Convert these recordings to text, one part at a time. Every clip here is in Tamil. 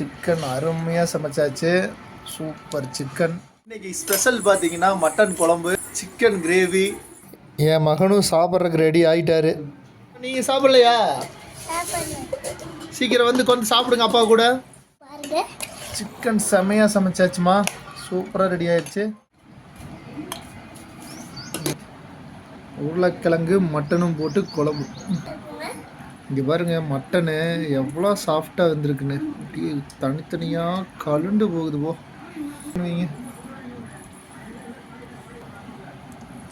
சிக்கன் அருமையாக சமைச்சாச்சு. Super chicken. இன்னைக்கு ஸ்பெஷல் பார்த்தீங்கன்னா மட்டன் குழம்பு, சிக்கன் கிரேவி. என் மகனும் சாப்பிட்றதுக்கு ரெடி ஆகிட்டாரு. நீங்கள் சாப்பிட்லையா? சீக்கிரம் வந்து கொஞ்சம் சாப்பிடுங்க அப்பா கூட. சிக்கன் செமையாக சமைச்சாச்சுமா. சூப்பராக ரெடி ஆயிடுச்சு. உருளைக்கிழங்கு மட்டனும் போட்டு குழம்பு. இங்கே பாருங்க மட்டனு எவ்வளோ சாஃப்டாக வந்திருக்குன்னு. தனித்தனியாக கலுண்டு போகுது போ.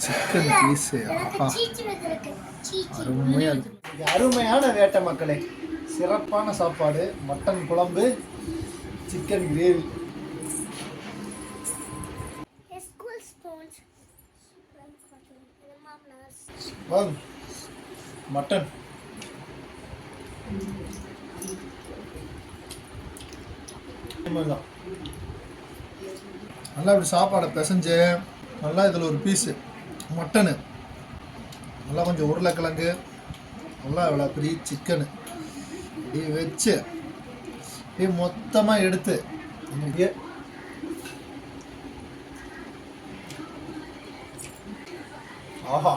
சிக்கன் பீஸு அருமையாக இருக்கு. அருமையான வேட்டை மக்களே. சிறப்பான சாப்பாடு. மட்டன் குழம்பு, சிக்கன் கிரேவி. மட்டன் நல்லா இப்படி சாப்பாடை பிசைஞ்சு நல்லா இதில் ஒரு பீஸு மட்டனு, நல்லா கொஞ்சம் உருளைக்கிழங்கு, நல்லா இவ்வளோ பெரிய சிக்கனு இப்படி வச்சு இப்படியே மொத்தமாக எடுத்து அப்படியே ஆஹா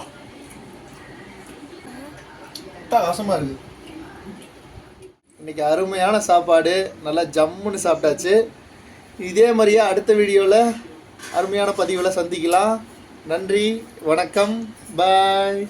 அட்டகாசமாக இருக்குது. இன்றைக்கி அருமையான சாப்பாடு, நல்லா ஜம்முன்னு சாப்பிட்டாச்சு. இதே மாதிரியே அடுத்த வீடியோவில் அருமையான பதிவில் சந்திக்கலாம். நன்றி, வணக்கம், பாய்.